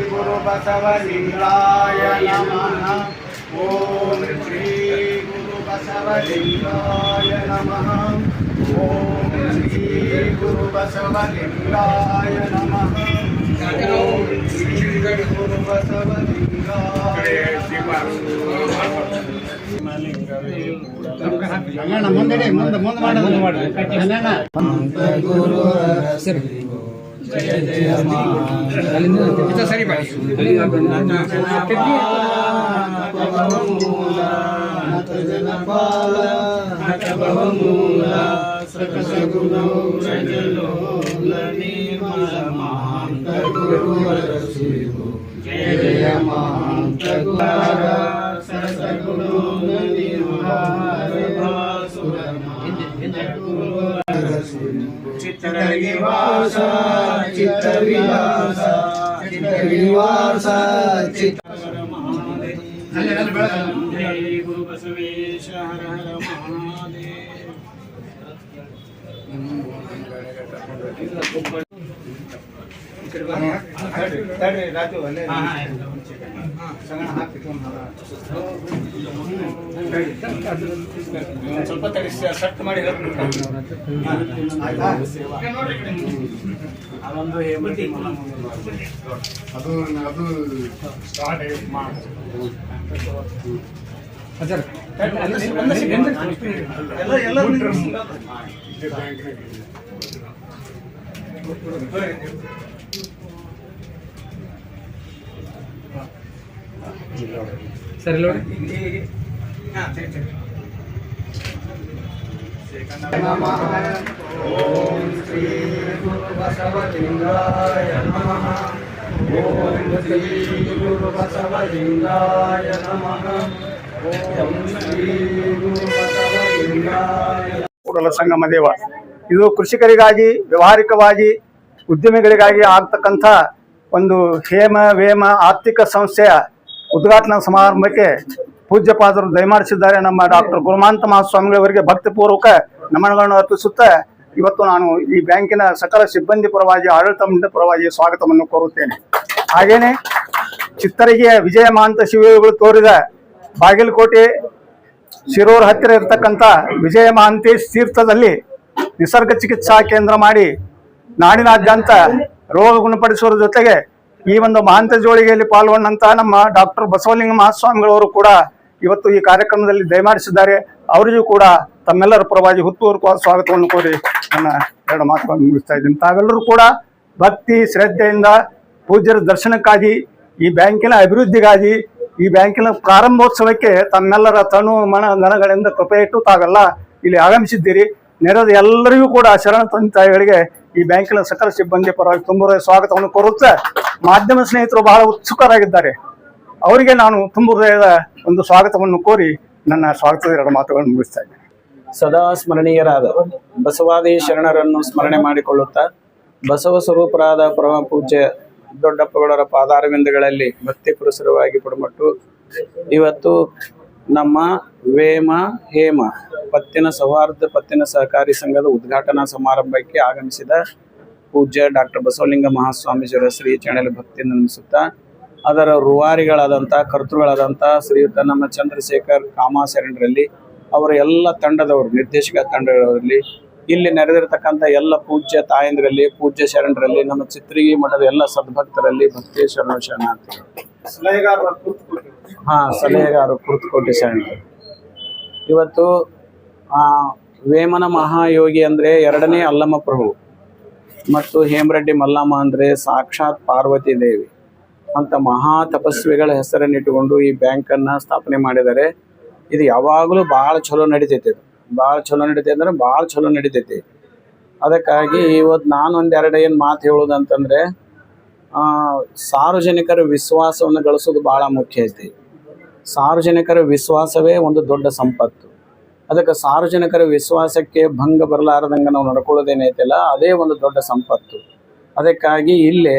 ಗುರು ಬಸವಲಿಂಗಾಯ ನಮಃ. ಓಂ ಶ್ರೀ ಗುರು ಬಸವಲಿಂಗಾಯ ನಮಃ. ಓಂ ಶ್ರೀ ಗುರು ಬಸವಲಿಂಗಾಯ ನಮಃ. ಓಂ ಶ್ರೀ ಗುರು ಬಸವಲಿಂಗಾಯ ಗುರು ಜಯ ಜಯ ಸರಿ ಭವಮೂಲ ಸಕಲ ಗುಣೋಲ ನಿರ್ಮಲ ಮಹಾಂತ ಗುರುವರ ಶಿವು ಜಯ ಜಯ ಮಹಾಂತ ಗುರ ಸಸಗುಣೋ ಚಿತ್ತವಿವಾಸ ಚಿತ್ತವಿಲಾಸ ಚಿತ್ತವಿವಾಸ ಚಿತ್ತ ಜಯ ಗುರು ಬಸವೇಶ ಹರ ಹರ ಮಹಾದೇವ. ರಾಜು ಅಲ್ಲೇ ಸ್ವಲ್ಪ ತಡಿ ಸೆಟ್ ಮಾಡಿ ಅದೊಂದು ಅದು ಸ್ಟಾರ್ಟ್ ಸರಿ ನೋಡಿ. ಓಂ ಶ್ರೀ ಗುರು ಬಸವಲಿಂಗಾಯ ನಮಃ. ಓಂ ಶ್ರೀ ಗುರು ಬಸವಲಿಂಗಾಯ ನಮಃ. ಓಂ ಶ್ರೀ ಗುರು ಬಸವಲಿಂಗಾಯ. ಕೂಡಲ ಸಂಗಮ ದೇವ ಇದು ಕೃಷಿಕರಿಗಾಗಿ, ವ್ಯವಹಾರಿಕವಾಗಿ, ಉದ್ಯಮಿಗಳಿಗಾಗಿ ಆಗ್ತಕ್ಕಂಥ ಒಂದು ಹೇಮ ವೇಮ ಆರ್ಥಿಕ ಸಂಸ್ಥೆಯ ಉದ್ಘಾಟನಾ ಸಮಾರಂಭಕ್ಕೆ ಪೂಜ್ಯಪಾದರು ದಯಮಾಡಿಸಿದ್ದಾರೆ. ನಮ್ಮ ಡಾಕ್ಟರ್ ಗುರುಮಾಂತ ಮಹಾಸ್ವಾಮಿಗಳವರಿಗೆ ಭಕ್ತಿಪೂರ್ವಕ ನಮನಗಳನ್ನು ಅರ್ಪಿಸುತ್ತಾ ಇವತ್ತು ನಾನು ಈ ಬ್ಯಾಂಕಿನ ಸಕಲ ಸಿಬ್ಬಂದಿ ಪರವಾಗಿ, ಆಡಳಿತ ಮಂಡಳಿ ಪರವಾಗಿ ಸ್ವಾಗತವನ್ನು ಕೋರುತ್ತೇನೆ. ಹಾಗೇನೆ ಚಿತ್ತರಿಗೆಯ ವಿಜಯ ಮಹಾಂತ ಶಿವಯೋಗಿಗಳು ತೋರಿದ ಬಾಗಲಕೋಟೆ ಶಿರೂರು ಹತ್ತಿರ ಇರತಕ್ಕಂಥ ವಿಜಯ ಮಹಾಂತೇಶ್ ತೀರ್ಥದಲ್ಲಿ ನಿಸರ್ಗ ಚಿಕಿತ್ಸಾ ಕೇಂದ್ರ ಮಾಡಿ ನಾಡಿನಾದ್ಯಂತ ರೋಗ ಗುಣಪಡಿಸುವ ಜೊತೆಗೆ ಈ ಒಂದು ಮಹಾಂತ ಜೋಳಿಗೆಯಲ್ಲಿ ಪಾಲ್ಗೊಂಡಂತ ನಮ್ಮ ಡಾಕ್ಟರ್ ಬಸವಲಿಂಗ ಮಹಾಸ್ವಾಮಿಗಳವರು ಕೂಡ ಇವತ್ತು ಈ ಕಾರ್ಯಕ್ರಮದಲ್ಲಿ ದಯಮಾಡಿಸಿದ್ದಾರೆ. ಅವರಿಗೂ ಕೂಡ ತಮ್ಮೆಲ್ಲರ ಪರವಾಗಿ ಹೃತ್ಪೂರ್ವಕವಾದ ಸ್ವಾಗತವನ್ನು ಕೋರಿ ನನ್ನ ಎರಡು ಮಾತುಗಳನ್ನು ಮುಗಿಸ್ತಾ ಇದ್ದೀನಿ. ತಾವೆಲ್ಲರೂ ಕೂಡ ಭಕ್ತಿ ಶ್ರದ್ಧೆಯಿಂದ ಪೂಜ್ಯರ ದರ್ಶನಕ್ಕಾಗಿ, ಈ ಬ್ಯಾಂಕಿನ ಅಭಿವೃದ್ಧಿಗಾಗಿ, ಈ ಬ್ಯಾಂಕಿನ ಪ್ರಾರಂಭೋತ್ಸವಕ್ಕೆ ತಮ್ಮೆಲ್ಲರ ತನು ಮನ ದನಗಳಿಂದ ಕೃಪೆ ಇಟ್ಟು ತಾವೆಲ್ಲ ಇಲ್ಲಿ ಆಗಮಿಸಿದ್ದೀರಿ. ನೆರೆದ ಎಲ್ಲರಿಗೂ ಕೂಡ ಶರಣ ತಂದೆ ತಾಯಿಗಳಿಗೆ ಈ ಬ್ಯಾಂಕಿನ ಸಕಲ ಸಿಬ್ಬಂದಿ ಪರವಾಗಿ ತುಂಬ ಸ್ವಾಗತವನ್ನು ಕೋರುತ್ತಾ, ಮಾಧ್ಯಮ ಸ್ನೇಹಿತರು ಬಹಳ ಉತ್ಸುಕರಾಗಿದ್ದಾರೆ, ಅವರಿಗೆ ನಾನು ತುಂಬ ಹೃದಯದ ಒಂದು ಸ್ವಾಗತವನ್ನು ಕೋರಿ ನನ್ನ ಸ್ವಾಗತದ ಎರಡು ಮಾತುಗಳನ್ನು ಮುಗಿಸ್ತಾ ಇದ್ದೇನೆ. ಸದಾ ಸ್ಮರಣೀಯರಾದ ಬಸವಾದಿ ಶರಣರನ್ನು ಸ್ಮರಣೆ ಮಾಡಿಕೊಳ್ಳುತ್ತಾ, ಬಸವ ಸ್ವರೂಪರಾದ ಪರಮ ಪೂಜ್ಯ ದೊಡ್ಡಪ್ಪಗಳವರ ಪಾದಾರವಿಂದಗಳಲ್ಲಿ ಭಕ್ತಿ ಪುರಸರವಾಗಿ ಪುಡಮಟ್ಟು ಇವತ್ತು ನಮ್ಮ ವೇಮ ಹೇಮ ಪತ್ತಿನ ಸೌಹಾರ್ದ ಪತ್ತಿನ ಸಹಕಾರಿ ಸಂಘದ ಉದ್ಘಾಟನಾ ಸಮಾರಂಭಕ್ಕೆ ಆಗಮಿಸಿದ ಪೂಜ್ಯ ಡಾಕ್ಟರ್ ಬಸವಲಿಂಗ ಮಹಾಸ್ವಾಮೀಜಿಯವರ ಶ್ರೀ ಚರಣದಲ್ಲಿ ಭಕ್ತಿಯಿಂದ ನಮಿಸುತ್ತಾ, ಅದರ ರೂವಾರಿಗಳಾದಂಥ ಕರ್ತೃಗಳಾದಂಥ ಶ್ರೀಯುತ ನಮ್ಮ ಚಂದ್ರಶೇಖರ್ ಕಾಮಾಶರಣರಲ್ಲಿ, ಅವರ ಎಲ್ಲ ತಂಡದವರು, ನಿರ್ದೇಶಕ ತಂಡಗಳಲ್ಲಿ, ಇಲ್ಲಿ ನೆರೆದಿರತಕ್ಕಂಥ ಎಲ್ಲ ಪೂಜ್ಯ ತಾಯಂದ್ರಲ್ಲಿ, ಪೂಜ್ಯ ಶರಣರಲ್ಲಿ, ನಮ್ಮ ಚಿತ್ರಗಿ ಮಠದ ಎಲ್ಲ ಸದ್ಭಕ್ತರಲ್ಲಿ ಭಕ್ತಿ ಶರಣಾರ್ಥಿಗಳು, ಸಲಹೆಗಾರರು ಕುರ್ತಕೋಟೆ ಶರಣರು. ಇವತ್ತು ವೇಮನ ಮಹಾಯೋಗಿ ಅಂದರೆ ಎರಡನೇ ಅಲ್ಲಮ್ಮ ಪ್ರಭು ಮತ್ತು ಹೇಮರೆಡ್ಡಿ ಮಲ್ಲಮ್ಮ ಅಂದರೆ ಸಾಕ್ಷಾತ್ ಪಾರ್ವತಿ ದೇವಿ ಅಂತ ಮಹಾ ತಪಸ್ವಿಗಳ ಹೆಸರನ್ನಿಟ್ಟುಕೊಂಡು ಈ ಬ್ಯಾಂಕನ್ನು ಸ್ಥಾಪನೆ ಮಾಡಿದ್ದಾರೆ. ಇದು ಯಾವಾಗಲೂ ಭಾಳ ಚಲೋ ನಡೀತೈತಿ. ಭಾಳ ಚಲೋ ನಡೀತೈತೆ ಅಂದರೆ ಭಾಳ ಚಲೋ ನಡೀತೈತಿ. ಅದಕ್ಕಾಗಿ ಇವತ್ತು ನಾನು ಒಂದೆರಡು ಏನು ಮಾತು ಹೇಳೋದಂತಂದರೆ, ಸಾರ್ವಜನಿಕರ ವಿಶ್ವಾಸವನ್ನು ಗಳಿಸೋದು ಭಾಳ ಮುಖ್ಯ ಐತಿ. ಸಾರ್ವಜನಿಕರ ವಿಶ್ವಾಸವೇ ಒಂದು ದೊಡ್ಡ ಸಂಪತ್ತು. ಅದಕ್ಕೆ ಸಾರ್ವಜನಿಕರ ವಿಶ್ವಾಸಕ್ಕೆ ಭಂಗ ಬರಲಾರದಂಗೆ ನಾವು ನಡ್ಕೊಳ್ಳೋದೇನೈತಲ್ಲ ಅದೇ ಒಂದು ದೊಡ್ಡ ಸಂಪತ್ತು. ಅದಕ್ಕಾಗಿ ಇಲ್ಲಿ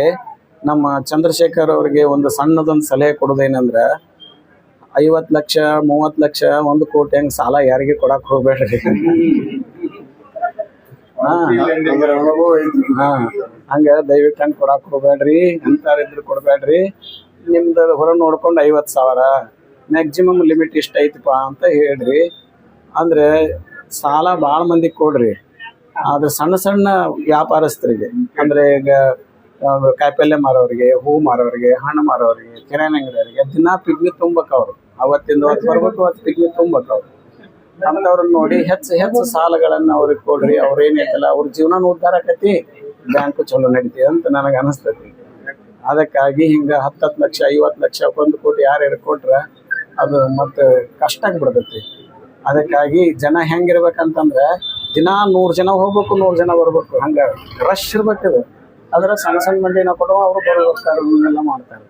ನಮ್ಮ ಚಂದ್ರಶೇಖರ್ ಅವರಿಗೆ ಒಂದು ಸಣ್ಣದೊಂದು ಸಲಹೆ ಕೊಡೋದೇನಂದ್ರೆ 50 ಲಕ್ಷ 30 ಲಕ್ಷ 1 ಕೋಟಿ ಹಂಗೆ ಸಾಲ ಯಾರಿಗೆ ಕೊಡಕ್ಕೆ ಹೋಗ್ಬೇಡ್ರಿ. ಹಂಗೆ ದಯವಿಟ್ಟು ಹಂಗೆ ಕೊಡಕ್ಕೆ ಹೋಗ್ಬೇಡ್ರಿ, ಎಂತಾರಿದ್ರು ಕೊಡಬೇಡ್ರಿ. ನಿಮ್ದು ಹೊರ ನೋಡ್ಕೊಂಡು 50,000 ಮ್ಯಾಕ್ಸಿಮಮ್ ಲಿಮಿಟ್ ಇಷ್ಟ ಐತಪ್ಪ ಅಂತ ಹೇಳ್ರಿ. ಅಂದರೆ ಸಾಲ ಭಾಳ ಮಂದಿಗೆ ಕೊಡ್ರಿ. ಆದರೆ ಸಣ್ಣ ಸಣ್ಣ ವ್ಯಾಪಾರಸ್ಥರಿಗೆ ಅಂದರೆ ಈಗ ಕಾಯಿಪಲ್ಯ ಮಾರೋರಿಗೆ, ಹೂ ಮಾರೋರಿಗೆ, ಹಣ್ಣು ಮಾರೋರಿಗೆ, ಕಿರಾಣಿ ಅಂಗಡಿಯವರಿಗೆ ದಿನ ಪಿಗ್ನಿ ತುಂಬಕ್ಕೆ ಅವರು ಅವತ್ತಿಂದ ಹೊತ್ತು ಬರ್ಬೇಕು, ಅವತ್ತು ಪಿಗ್ನಿ ತುಂಬಕ್ಕೆ ಅವರು ಅಂಥವ್ರನ್ನ ನೋಡಿ ಹೆಚ್ಚು ಸಾಲಗಳನ್ನು ಅವ್ರಿಗೆ ಕೊಡ್ರಿ. ಅವ್ರು ಏನೈತಲ್ಲ ಅವ್ರ ಜೀವನ ಉದ್ಧಾರ ಆಕತಿ, ಬ್ಯಾಂಕು ಚಲೋ ನಡೀತಿ ಅಂತ ನನಗೆ ಅನಿಸ್ತೈತಿ. ಅದಕ್ಕಾಗಿ ಹಿಂಗೆ 10 ಲಕ್ಷ 50 ಲಕ್ಷ 1 ಕೋಟಿ ಯಾರು ಕೊಟ್ರೆ ಅದು ಮತ್ತೆ ಕಷ್ಟ ಆಗ್ಬಿಡ್ತೈತಿ. ಅದಕ್ಕಾಗಿ ಜನ ಹೆಂಗಿರ್ಬೇಕಂತಂದ್ರೆ ದಿನ 100 ಜನ ಹೋಗ್ಬೇಕು, 100 ಜನ ಬರ್ಬೇಕು, ಹಂಗೆ ರಶ್ ಇರ್ಬೇಕದು. ಅದರ ಸಣ್ಣ ಸಣ್ಣ ಮಂದಿನ ಕೊಡುವ ಅವರು ಬರ್ತಾರೆ, ಇವನ್ನೆಲ್ಲ ಮಾಡ್ತಾರೆ.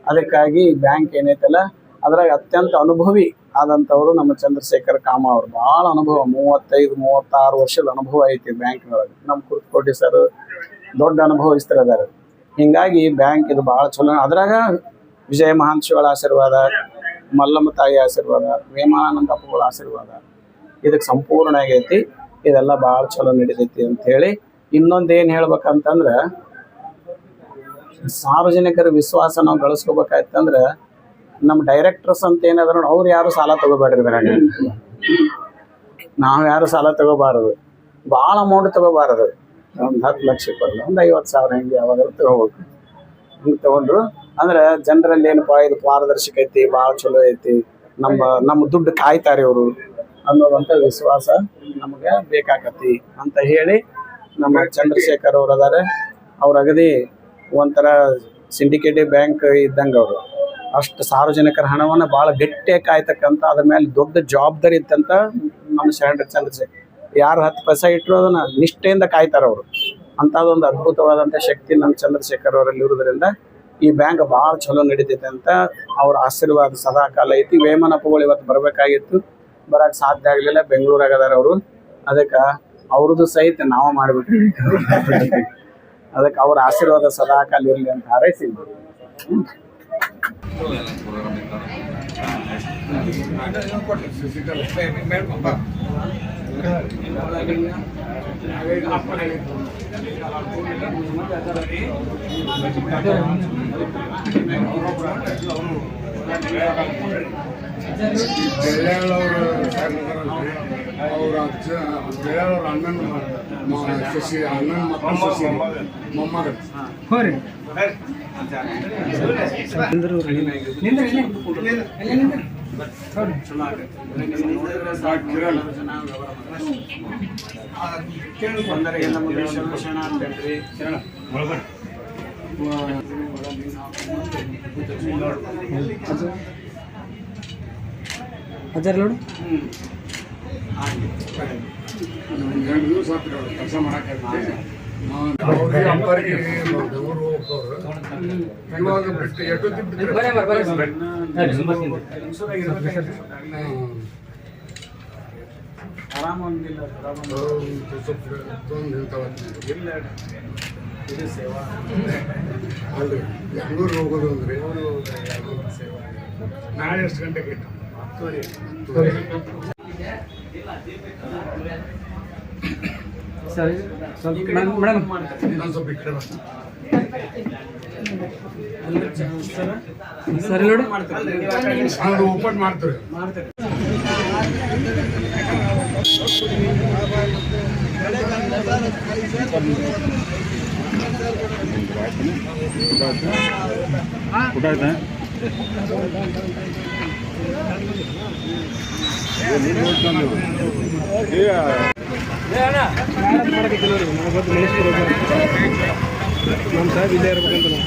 ಅದಕ್ಕಾಗಿ ಬ್ಯಾಂಕ್ ಏನೈತಲ್ಲ ಅದ್ರಾಗ ಅತ್ಯಂತ ಅನುಭವಿ ಆದಂಥವ್ರು ನಮ್ಮ ಚಂದ್ರಶೇಖರ್ ಕಾಮ ಅವರು. ಭಾಳ ಅನುಭವ, 35-36 ವರ್ಷದ ಅನುಭವ ಐತಿ ಬ್ಯಾಂಕ್ನೊಳಗೆ. ನಮ್ಮ ಕುರ್ತಕೋಟಿ ಸರ್ ದೊಡ್ಡ ಅನುಭವಿಸ್ತಿದ್ದಾರೆ. ಹಿಂಗಾಗಿ ಬ್ಯಾಂಕ್ ಇದು ಭಾಳ ಚಲೋ. ಅದ್ರಾಗ ವಿಜಯ ಮಹಾಂತಗಳ ಆಶೀರ್ವಾದ, ಮಲ್ಲಮ್ಮ ತಾಯಿ ಆಶೀರ್ವಾದ, ವೇಮಾನಂದ ಅಪ್ಪಗಳ ಆಶೀರ್ವಾದ ಇದಕ್ಕೆ ಸಂಪೂರ್ಣ ಆಗೈತಿ. ಇದೆಲ್ಲ ಭಾಳ ಚಲೋ ನಡೀತೈತಿ ಅಂಥೇಳಿ ಇನ್ನೊಂದು ಏನು ಹೇಳ್ಬೇಕಂತಂದ್ರೆ, ಸಾರ್ವಜನಿಕರ ವಿಶ್ವಾಸ ನಾವು ಗಳಿಸ್ಕೋಬೇಕಾಯ್ತಂದ್ರೆ ನಮ್ಮ ಡೈರೆಕ್ಟರ್ಸ್ ಅಂತ ಏನಾದ್ರು ನೋಡಿ ಅವ್ರು ಯಾರು ಸಾಲ ತಗೋಬೇಡ್ರಿ. ಬೇರೆ ನಾವು ಯಾರು ಸಾಲ ತಗೋಬಾರದು, ಭಾಳ ಅಮೌಂಟ್ ತಗೋಬಾರದು. ಒಂದು 10 ಲಕ್ಷ ಬರಲ್ಲ, ಒಂದು 50,000 ಹಿಂಗೆ ಯಾವಾಗಾದ್ರು ತಗೋಬೇಕು. ಹಿಂಗೆ ತೊಗೊಂಡ್ರು ಅಂದ್ರೆ ಜನರಲ್ಲಿ ಏನಪ್ಪ ಇದು ಪಾರದರ್ಶಕ ಐತಿ, ಭಾಳ ಚಲೋ ಐತಿ, ನಮ್ಮ ದುಡ್ಡು ಕಾಯ್ತಾರೆ ಇವರು ಅನ್ನೋದಂಥ ವಿಶ್ವಾಸ ನಮಗೆ ಬೇಕಾಕತಿ ಅಂತ ಹೇಳಿ ನಮ್ಮ ಚಂದ್ರಶೇಖರ್ ಅವ್ರು ಅದಾರೆ. ಅವ್ರು ಅಗದಿ ಒಂಥರ ಸಿಂಡಿಕೇಟಿವ್ ಬ್ಯಾಂಕ್ ಇದ್ದಂಗೆ ಅವರು. ಅಷ್ಟು ಸಾರ್ವಜನಿಕರ ಹಣವನ್ನು ಭಾಳ ಗಟ್ಟಿಯಾಗಿ ಕಾಯ್ತಕ್ಕಂಥ, ಅದ್ರ ಮೇಲೆ ದೊಡ್ಡ ಜವಾಬ್ದಾರಿ ಇತ್ತಂತ ನಮ್ಮ ಶರಣರ ಚಂದ್ರಶೇಖರ್. ಯಾರು 10 ಪೈಸೆ ಇಟ್ಟರು ಅದನ್ನು ನಿಷ್ಠೆಯಿಂದ ಕಾಯ್ತಾರೆ ಅವರು. ಅಂಥದ್ದೊಂದು ಅದ್ಭುತವಾದಂಥ ಶಕ್ತಿ ನಮ್ಮ ಚಂದ್ರಶೇಖರ್ ಅವರಲ್ಲಿ ಇರೋದ್ರಿಂದ ಈ ಬ್ಯಾಂಕ್ ಭಾಳ ಚಲೋ ನಡೀತೈತೆ ಅಂತ ಅವ್ರ ಆಶೀರ್ವಾದ ಸದಾ ಕಾಲ ಐತಿ. ವೇಮನಪ್ಪಗಳು ಇವತ್ತು ಬರಬೇಕಾಗಿತ್ತು, ಬರೋಕ್ಕೆ ಸಾಧ್ಯ ಆಗಲಿಲ್ಲ, ಬೆಂಗಳೂರಾಗ ಅದಾರ ಅವರು. ಅದಕ್ಕೆ ಅವ್ರದ್ದು ಸಹಿತ ನಾವು ಮಾಡಬೇಕು. ಅದಕ್ಕೆ ಅವ್ರ ಆಶೀರ್ವಾದ ಸದಾ ಕಾಲ ಇರಲಿ ಅಂತ ಹಾರೈಸಿ. ಅವ್ರ ಅಣ್ಣನ ಶಶಿ ಅಣ್ಣನ ಮಕ್ಕಳು ಶಶಿ ಮೊಮ್ಮಗ ಕೆಲಸ ಮಾಡಕ್ಕೆ ಅಂಬಾರಿಗೆ ಬೆಂಗಳೂರು ಹೋಗೋರು ಇವಾಗ ಬಿಟ್ಟು ಅಲ್ರಿ ಬೆಂಗಳೂರು ಹೋಗೋದು ಅಂದ್ರೆ ನಾಳೆ ಎಷ್ಟು ಗಂಟೆಗೆ? ಸರಿ ಮೇಡಮ್ ನಾನು ಸ್ವಲ್ಪ ಈ ಕಡೆ ಸರಿ ನೋಡಿ ಅದು ಓಪನ್ ಮಾಡ್ತೀವಿ. ಊಟ ಆಯ್ತಾ? ನಮ್ಮ ಸಾಹೇಬ್ ಇಲ್ಲೇ ಇರ್ಬೇಕಂತ ನಾವು